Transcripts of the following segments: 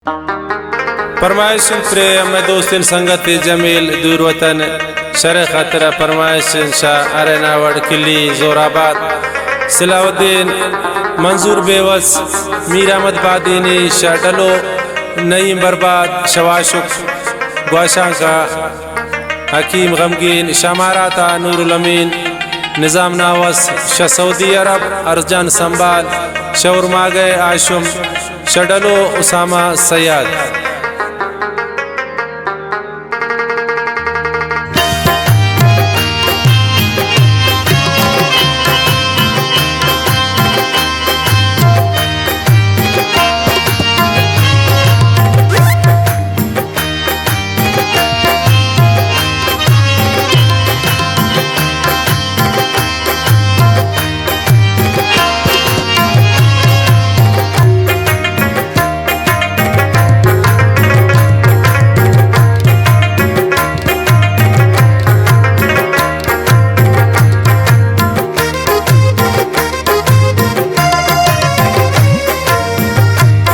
फरमाइश प्रेम दोस्तिन संगत जमील दूर वतन शर खतरा फरमाइश शाह अरेनावड़ किली जोराबाद सिलाउद्दीन मंजूर बेवस मीर अहमद बादीनी शाह डलो नईम बर्बाद शवाशुक ग्वाशा का हकीम गमगीन शमाराता नूरुल अमीन निज़ाम नावस शाह सऊदी अरब अर्जन संभाल शौर मागे आशुम शडलो उसामा सयाद।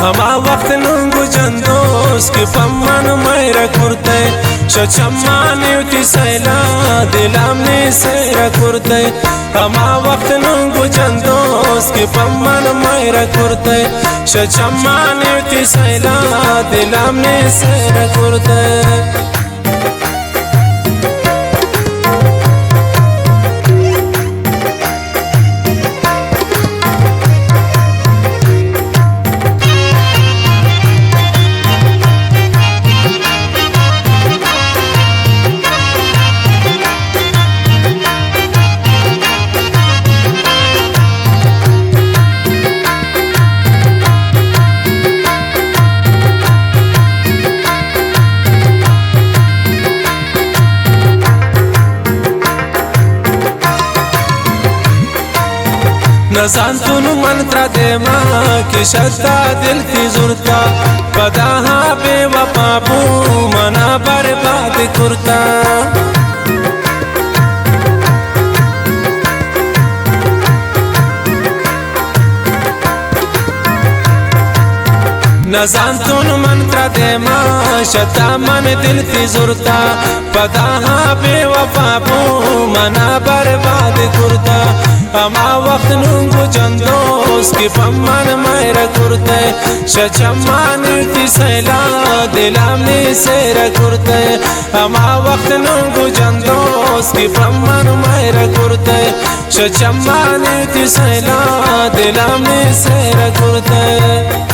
हमा वक्त नुंगु जंदोस के पम्मन मैरा कुर्ते शचम्मान युति सैला दिलामने सैरा कुर्ते हमा वक्त नुंगु जंदोस के पम्मन मैरा कुर्ते शचम्मान युति सैला दिलामने सैरा कुर्ते। नजान तुनु मंत्रा दे माँ की शद्दा दिल की जुरता पदाहा बेवफा बू मना बर्बाद कुर्ता नजान तुनु मंत्रा दे माँ शद्दा मन दिल की जुरता पदाहा बेवफा बू मना बर्बाद कुर्ता। हमा वक्त नुंगु जंदोस की पम्मन मैरा कुर्ते शचम्मान युति सैला दिलामने सैरा कुर्ते हमा वक्त नुंगु जंदोस की पम्मन मैरा कुर्ते शचम्मान युति सैला दिलामने सैरा कुर्ते।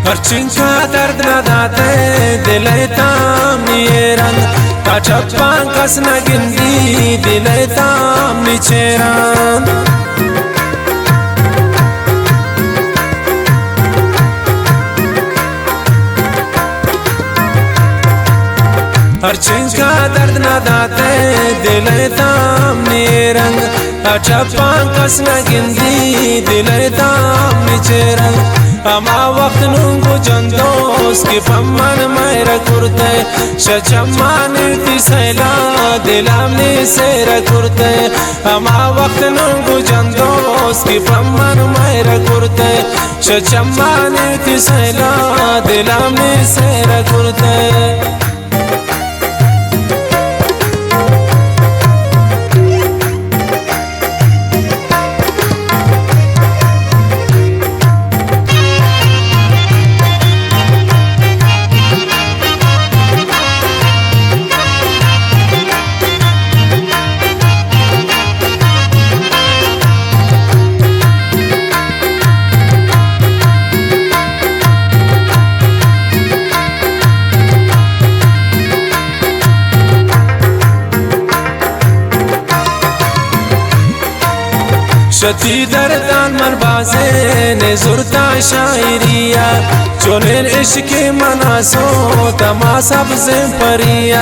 हर चिंका दर्द न दाते दिले ताम नियरन कचप्पा कस न गिंदी दिले ताम निचेरन हर चिंका दर्द न दाते दिले ताम नियरन कचप्पा कस न गिंदी दिले ताम निचेरन। हमा वक्त नुंगु जंदोस की पम्मन मैरा कुर्ते शचम्मान युति सैला दिलामने सैरा कुर्ते हमा वक्त नुंगु जंदोस की पम्मन मैरा कुर्ते शचम्मान युति सैला दिलामने सैरा कुर्ते। शती दर्दान मन बाजे ने जुरता शायरिया चोलेन इश्क मनासो तमाशा से परिया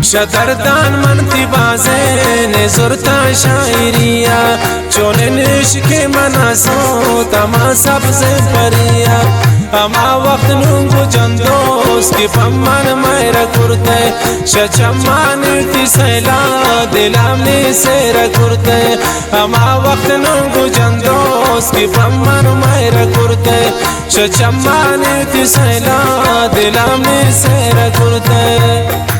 शदरदान मनती बाजे ने जुरता शायरिया चोलेन इश्क मनासो तमाशा से परिया अमा वक्त नूंगु जंदोस की पम्मान मेरा कुर्ते शचम्मान ती सैला दिलामनी सेरा कुर्ते अमा वक्त नूंगु जंदोस की पम्मान मेरा कुर्ते शचम्मान ती सैला दिलामनी सेरा कुर्ते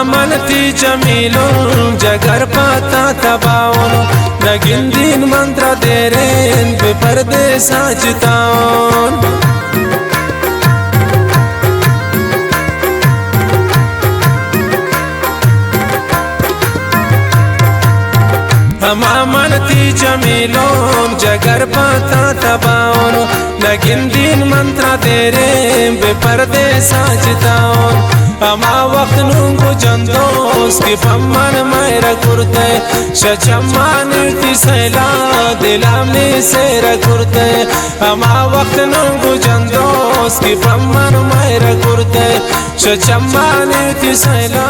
मनती जमीलो जगर पाता तबाओन नगिन दिन मंत्र देरेन बेपर्दे साजताओन मनती जमीलो जगर पाता तबाओन नगिन दिन मंत्र देरेन बेपर्दे साजताओन अमा वक्त नूंगु जंदोस की पम्मान मेरा कुर्ते शचम्मान ती सैला दिलामनी सेरा कुर्ते अमा वक्त नूंगु जंदोस की पम्मान मेरा कुर्ते शचम्मान ती सैला